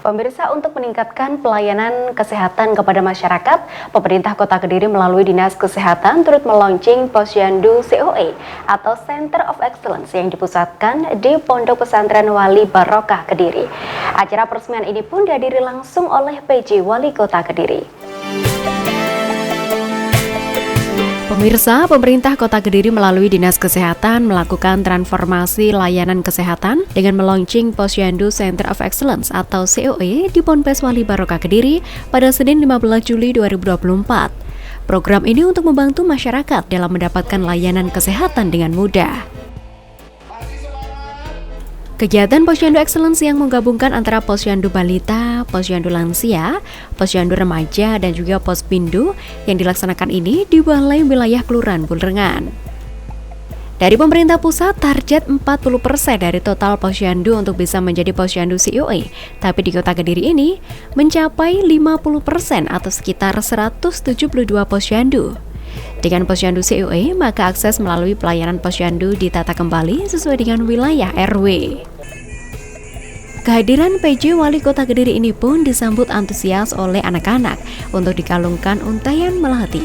Pemirsa, untuk meningkatkan pelayanan kesehatan kepada masyarakat, pemerintah Kota Kediri melalui Dinas Kesehatan turut meluncing Posyandu COE atau Center of Excellence yang dipusatkan di Pondok Pesantren Wali Barokah Kediri. Acara peresmian ini pun dihadiri langsung oleh PJ Wali Kota Kediri. Pemirsa, pemerintah Kota Kediri melalui Dinas Kesehatan melakukan transformasi layanan kesehatan dengan meluncing Posyandu Center of Excellence atau COE di Ponpes Wali Barokah Kediri pada Senin 15 Juli 2024. Program ini untuk membantu masyarakat dalam mendapatkan layanan kesehatan dengan mudah. Kegiatan Posyandu Excellence yang menggabungkan antara Posyandu Balita, Posyandu Lansia, Posyandu Remaja, dan juga Pospindu yang dilaksanakan ini di Balai Wilayah Kelurahan Bulrengan. Dari pemerintah pusat, target 40% dari total Posyandu untuk bisa menjadi Posyandu COE, tapi di Kota Kediri ini mencapai 50% atau sekitar 172 Posyandu. Dengan Posyandu COE, maka akses melalui pelayanan Posyandu ditata kembali sesuai dengan wilayah RW. Kehadiran PJ Wali Kota Kediri ini pun disambut antusias oleh anak-anak untuk dikalungkan untayan melati.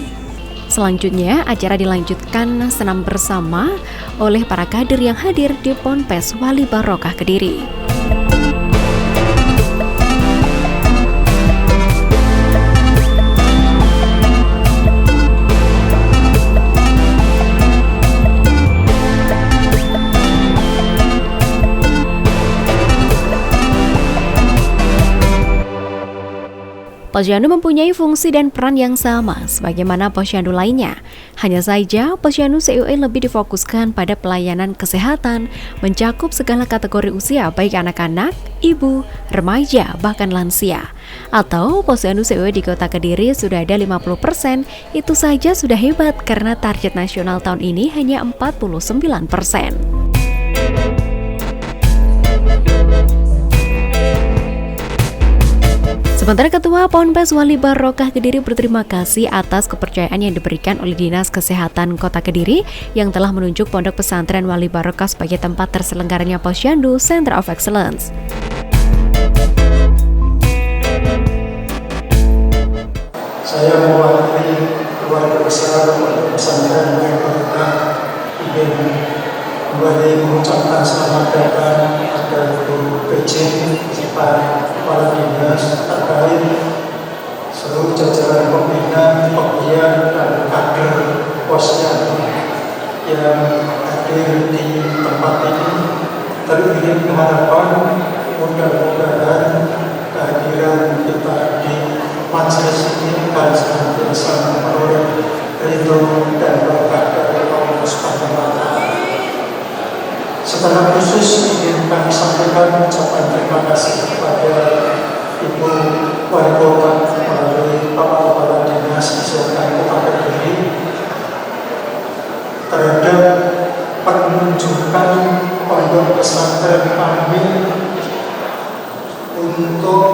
Selanjutnya, acara dilanjutkan senam bersama oleh para kader yang hadir di Ponpes Wali Barokah Kediri. Posyandu mempunyai fungsi dan peran yang sama sebagaimana posyandu lainnya. Hanya saja, Posyandu COE lebih difokuskan pada pelayanan kesehatan, mencakup segala kategori usia baik anak-anak, ibu, remaja, bahkan lansia. Atau Posyandu COE di Kota Kediri sudah ada 50%, itu saja sudah hebat karena target nasional tahun ini hanya 49%. Sementara Ketua Ponpes Wali Barokah Kediri berterima kasih atas kepercayaan yang diberikan oleh Dinas Kesehatan Kota Kediri yang telah menunjuk Pondok Pesantren Wali Barokah sebagai tempat terselenggaranya Posyandu Center of Excellence. Saya mewakili keluarga besar Pondok Pesantren Wali Barokah ingin kembali mengucapkan selamat datang kepada Guru PJ serta kepala dinas terkait seluruh jajaran pembina, penggiat, dan kader Posyandu yang hadir di tempat ini. Teriring harapan mudah-mudahan kehadiran kita di majelis ini akan senantiasa memperoleh ridho dan berkah dari Allah Subhanahu wa Ta'ala. Secara khusus ingin kami sampaikan ucapan terima kasih kepada Ibu Wali Kota melalui Bapak Kepala Dinas Kesehatan Kota Kediri terhadap penunjukan Pondok Pesantren kami untuk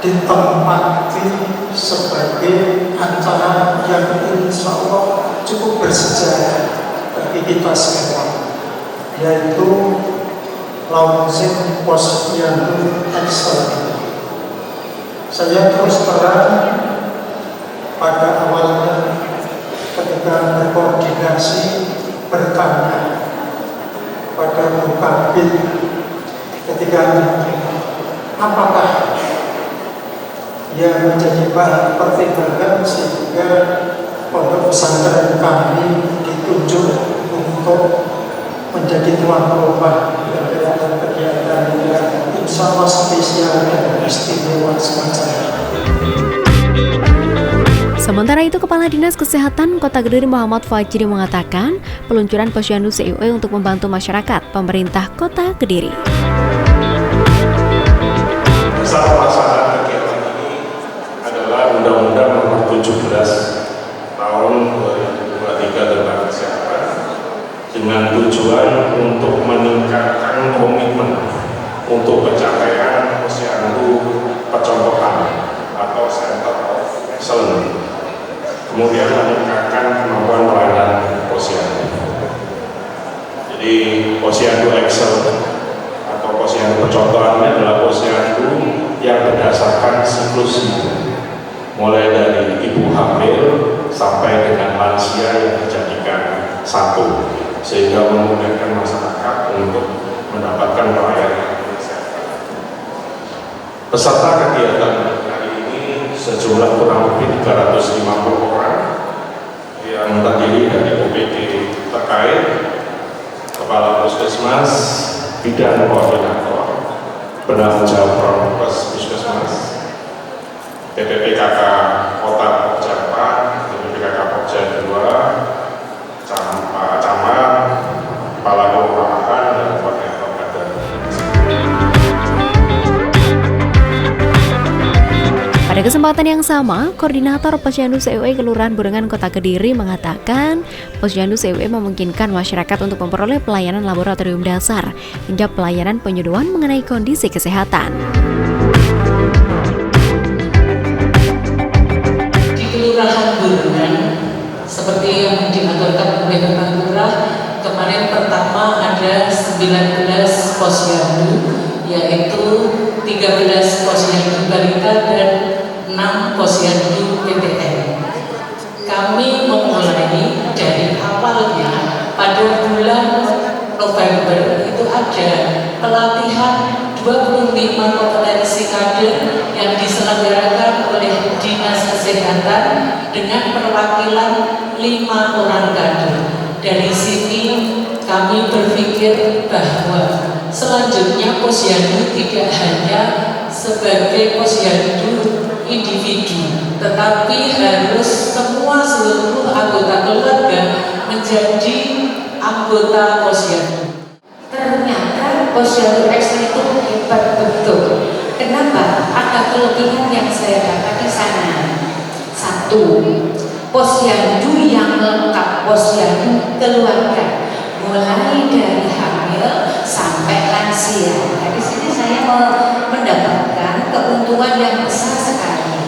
ditempati sebagai acara yang insya Allah cukup bersejarah bagi kita semua, yaitu launching Posyandu Excellence. Saya terus terang pada awalnya ketika berkoordinasi bertanya pada Mukabin ketika apakah yang menjadi bahan pertimbangan sehingga Pondok Pesantren kami ditunjuk untuk menjadi tuan rumah kegiatan yang insya Allah spesial dan istimewa semacam. Sementara itu, Kepala Dinas Kesehatan Kota Kediri Muhammad Fajri mengatakan peluncuran Posyandu COE untuk membantu masyarakat pemerintah Kota Kediri. Salah pelaksanaan kegiatan ini adalah Undang-Undang Nomor 17 Tahun 2023 tentang kesehatan dengan tujuan untuk meningkatkan komitmen untuk pencapaian Posyandu Percontohan atau Center of Excellence, kemudian meningkatkan kemampuan pelayanan Posyandu. Jadi Posyandu Excellence atau posyandu percontohannya adalah posyandu yang berdasarkan siklus hidup, mulai dari ibu hamil sampai dengan lansia yang dijadikan satu, sehingga memudahkan masyarakat untuk mendapatkan pelayanan kesehatan. Peserta kegiatan kali ini sejumlah kurang lebih 350 orang yang terdiri dari OPD terkait, kepala puskesmas, bidan koordinator, penanggung jawab Pronkes Puskesmas, PPPKK Kota Pokja 4, PPPKK Pokja 2, camat, kepala kelurahan, dan koordinator kader. Pada kesempatan yang sama, Koordinator Posyandu CUE Kelurahan Burengan Kota Kediri mengatakan Posyandu CUE memungkinkan masyarakat untuk memperoleh pelayanan laboratorium dasar hingga pelayanan penyuluhan mengenai kondisi kesehatan. Di Kelurahan Burengan, seperti yang diaturkan oleh Bapak Lurah, kemarin pertama ada 19 posyandu, yaitu 13 posyandu balita dan 6 posyandu PTN. Kami memulai dari awalnya pada bulan November itu ada pelatihan 25 kompetensi kader yang diselenggarakan oleh Dinas Kesehatan dengan perwakilan 5 orang kader. Dari sini kami berpikir bahwa selanjutnya posyandu tidak hanya sebagai posyandu individu, tetapi harus seluruh anggota keluarga menjadi anggota posyandu. Ternyata posyandu X itu hebat betul. Kenapa? Ada kelebihan yang saya dapat di sana. Satu, posyandu yang lengkap, posyandu keluarga, mulai dari hamil sampai lansia. Dari sini saya mendapatkan keuntungan yang besar sekali.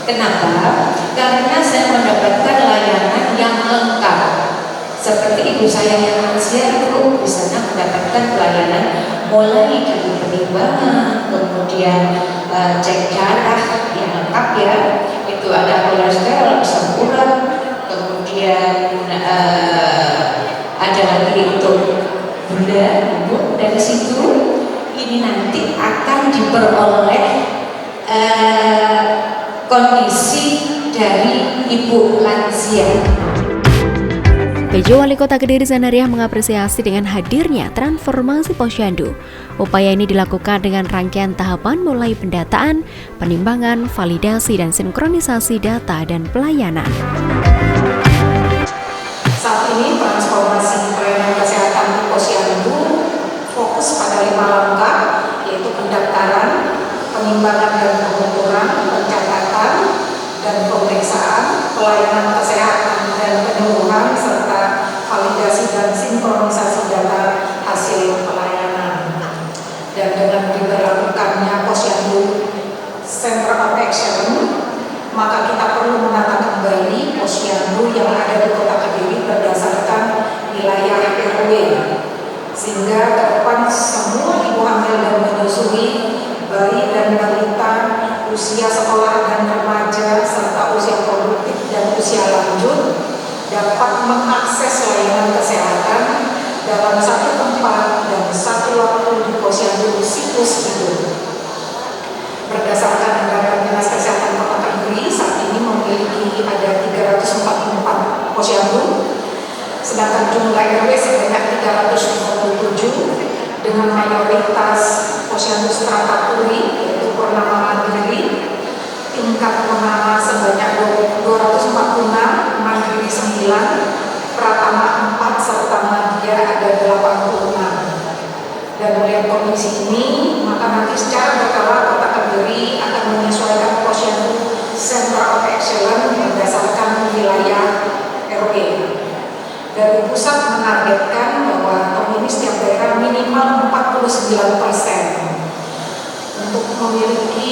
Kenapa? Karena saya mendapatkan layanan yang lengkap. Seperti ibu saya yang lansia itu di sana mendapatkan pelayanan mulai dari penimbangan, kemudian cek darah yang lengkap ya. Itu ada kolesterol, asam urat, kemudian ada lagi untuk gula. Dari situ ini nanti akan diperoleh kondisi dari ibu lansia. PJ Wali Kota Kediri Zanariah mengapresiasi dengan hadirnya transformasi posyandu. Upaya ini dilakukan dengan rangkaian tahapan mulai pendataan, penimbangan, validasi, dan sinkronisasi data dan pelayanan. Saat ini transformasi pelayanan kesehatan di posyandu fokus pada 5 langkah, yaitu pendaftaran, penimbangan dan pengukuran, pencatatan dan pemeriksaan, pelayanan kesehatan dan penyuluhan, serta validasi dan sinkronisasi data hasil pelayanan. Dan dengan diberlakukannya posyandu Center of Excellence, maka kita perlu menata kembali posyandu yang ada di Kota Kediri berdasarkan wilayah RW, sehingga ke depan semua ibu hamil dan menyusui, bayi dan balita, usia sekolah dan remaja, serta usia produktif dan usia lanjut dapat mengakses layanan kesehatan dalam satu tempat dan satu waktu di posyandu siklus hidup. Berdasarkan data Dinas Kesehatan Kota Kediri, saat ini memiliki ada 344 posyandu, sedangkan jumlah RW sebanyak 357 dengan mayoritas posyandu strata puri, yaitu Purnama Mandiri, tingkat Purnama sebanyak 246, Mandiri 9, Pratama 4, serta Madya ada 86. Dan melihat kondisi ini, maka nanti secara berkala Kota Kediri akan menyesuaikan posyandu Center of Excellence berdasarkan wilayah RW. Dari pusat menargetkan bahwa tahun ini setiap daerah minimal 49% untuk memiliki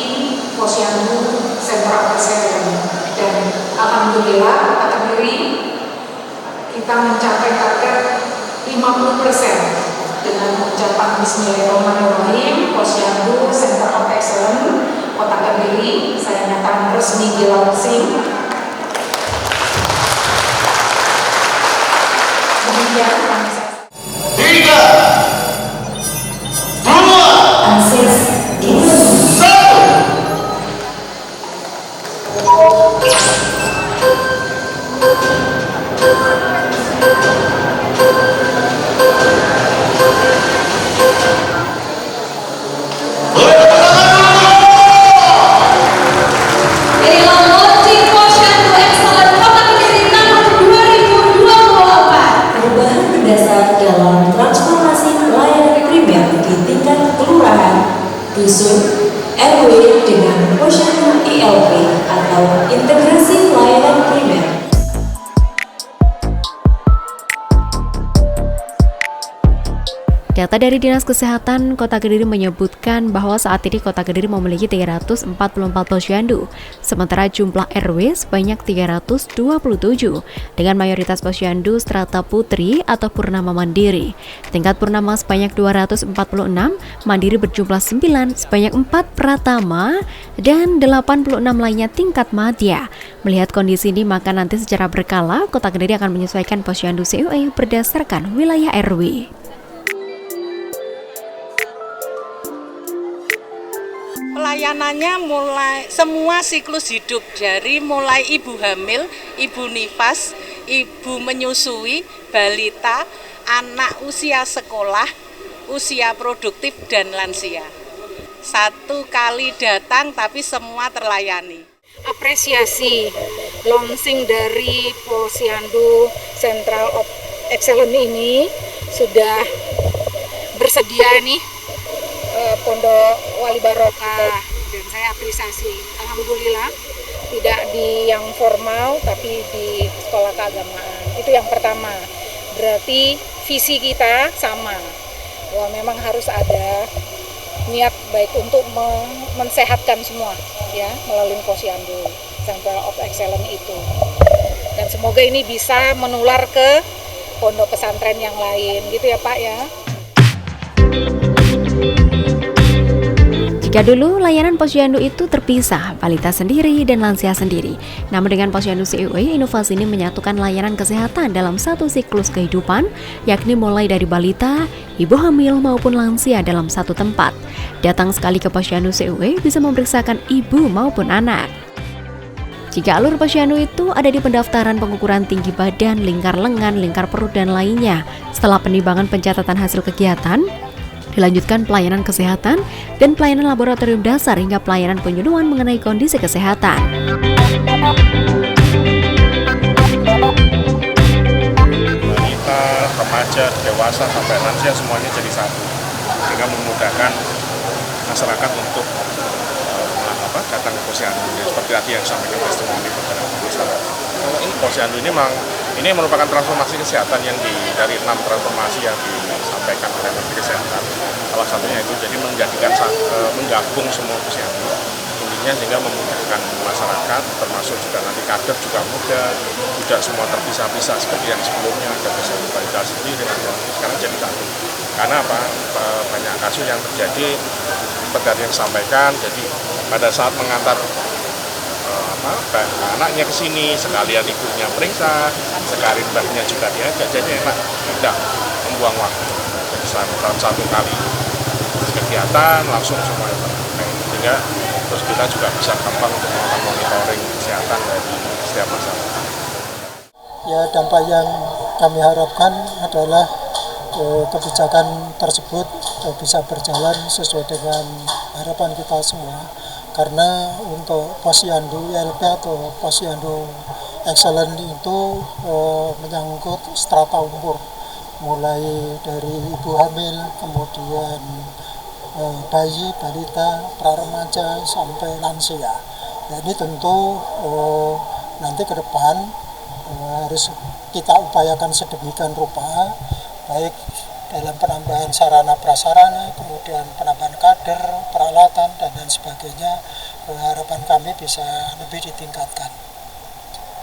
posyandu Center of Excellence. Dan alhamdulillah Kota Kediri kita mencapai target 50% dengan ucapan Bismillahirrahmanirrahim, Posyandu Center of Excellence Kota Kediri, saya nyatakan resmi dilaunching. Demikian kami Tiga, dua, satu. Inilah launching Posyandu Excellent Kota Kediri tahun 2024. Perubahan mendasar dalam transformasi layanan primer di tingkat kelurahan, dusun, RW dengan Posyandu ILP atau integrasi layanan primer. Data dari Dinas Kesehatan Kota Kediri menyebutkan bahwa saat ini Kota Kediri memiliki 344 posyandu, sementara jumlah RW sebanyak 327, dengan mayoritas posyandu strata putri atau purnama mandiri. Tingkat purnama sebanyak 246, mandiri berjumlah 9, sebanyak 4 pratama, dan 86 lainnya tingkat madya. Melihat kondisi ini, maka nanti secara berkala Kota Kediri akan menyesuaikan posyandu CUE berdasarkan wilayah RW. Pelayanannya mulai semua siklus hidup, dari mulai ibu hamil, ibu nifas, ibu menyusui, balita, anak usia sekolah, usia produktif, dan lansia. 1 kali datang tapi semua terlayani. Apresiasi launching dari Posyandu Central of Excellence ini sudah bersedia nih Pondok Wali Barokah, dan saya apresiasi, alhamdulillah tidak di yang formal tapi di sekolah keagamaan. Itu yang pertama, berarti visi kita sama, bahwa memang harus ada niat baik untuk mensehatkan semua ya melalui Posyandu Central of Excellence itu, dan semoga ini bisa menular ke pondok pesantren yang lain gitu ya Pak ya. Jika dulu layanan posyandu itu terpisah, balita sendiri dan lansia sendiri. Namun dengan posyandu CUE, inovasi ini menyatukan layanan kesehatan dalam satu siklus kehidupan, yakni mulai dari balita, ibu hamil maupun lansia dalam satu tempat. Datang sekali ke posyandu CUE bisa memeriksakan ibu maupun anak. Jika alur posyandu itu ada di pendaftaran pengukuran tinggi badan, lingkar lengan, lingkar perut, dan lainnya. Setelah penimbangan pencatatan hasil kegiatan, dilanjutkan pelayanan kesehatan dan pelayanan laboratorium dasar hingga pelayanan penyuluhan mengenai kondisi kesehatan. Wanita, remaja, dewasa, sampai lansia semuanya jadi satu, sehingga memudahkan masyarakat untuk datang ke posyandu. Seperti tadi yang disampaikan testimoni beberapa masyarakat. Ini posyandu ini merupakan transformasi kesehatan yang dari 6 transformasi yang disampaikan oleh Menteri Kesehatan. Salah satunya itu jadi menggabung semua posyandu, intinya sehingga memudahkan masyarakat, termasuk juga nanti kader juga mudah, tidak semua terpisah-pisah seperti yang sebelumnya ada posyandu balita sendiri, sekarang jadi satu. Karena apa? Banyak kasus yang terjadi seperti yang disampaikan, jadi pada saat mengantar anaknya ke sini, sekalian ibunya periksa, sekalian mbaknya juga diajak, jadi enak, tidak membuang waktu. Jadi dalam satu kali kegiatan langsung semua sehingga terus kita juga bisa gampang untuk melakukan monitoring kesehatan dari setiap masyarakat. Ya, dampak yang kami harapkan adalah kebijakan tersebut bisa berjalan sesuai dengan harapan kita semua. Karena untuk posyandu ILP atau posyandu excellent itu menyangkut strata umur, mulai dari ibu hamil, kemudian bayi, balita, praremaja sampai lansia. Jadi tentu nanti ke depan harus kita upayakan sedemikian rupa, baik dalam penambahan sarana prasarana, kemudian penambahan kader, peralatan, dan lain sebagainya. Harapan kami bisa lebih ditingkatkan.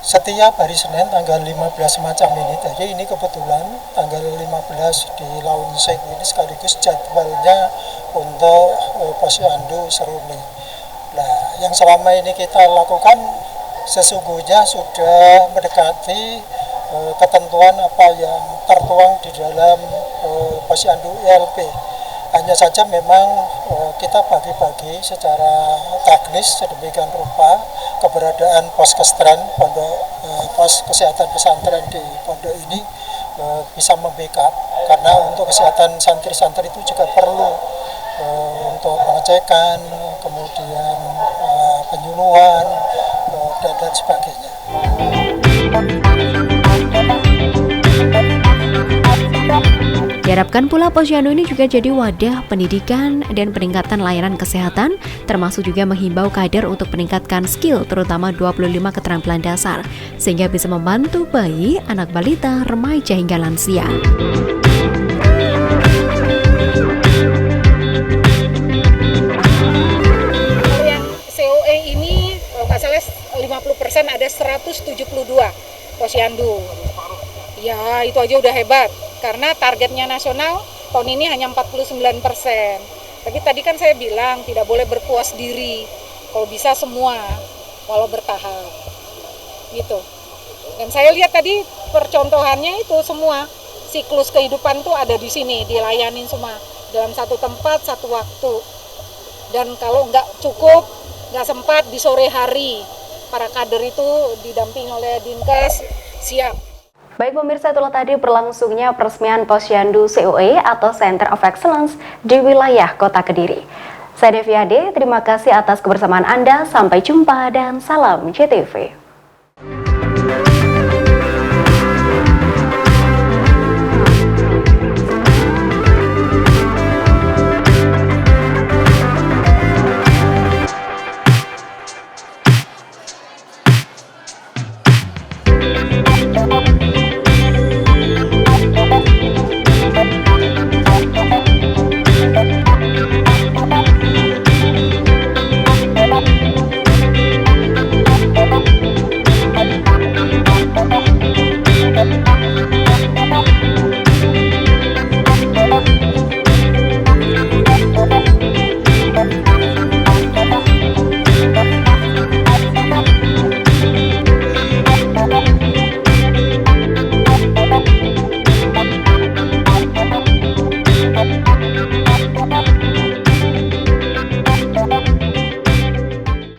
setiap hari Senin tanggal 15 semacam ini. Jadi ini kebetulan tanggal 15 di launching ini sekaligus jadwalnya untuk Posyandu Seruni. Nah, yang selama ini kita lakukan sesungguhnya sudah mendekati ketentuan apa yang tertuang di dalam Posyandu ILP. Hanya saja memang kita bagi-bagi secara teknis sedemikian rupa keberadaan poskestran pos kesehatan pesantren di pondok ini bisa membackup, karena untuk kesehatan santri-santri itu juga perlu untuk pengecekan, kemudian penyuluhan dan sebagainya. Diharapkan pula Posyandu ini juga jadi wadah pendidikan dan peningkatan layanan kesehatan, termasuk juga menghimbau kader untuk meningkatkan skill terutama 25 keterampilan dasar, sehingga bisa membantu bayi, anak balita, remaja hingga lansia. Yang COE ini nggak salah 50% ada 172 Posyandu. Ya itu aja udah hebat. Karena targetnya nasional tahun ini hanya 49%. Tapi tadi kan saya bilang tidak boleh berpuas diri. Kalau bisa semua, walau bertahap. Gitu. Dan saya lihat tadi percontohannya itu semua. Siklus kehidupan tuh ada di sini, dilayanin semua. Dalam satu tempat, satu waktu. Dan kalau nggak cukup, nggak sempat di sore hari, para kader itu didampingi oleh Dinkes siap. Baik pemirsa, itulah tadi berlangsungnya peresmian Posyandu COE atau Center of Excellence di wilayah Kota Kediri. Saya Devi Ade, terima kasih atas kebersamaan Anda, sampai jumpa dan salam JTV.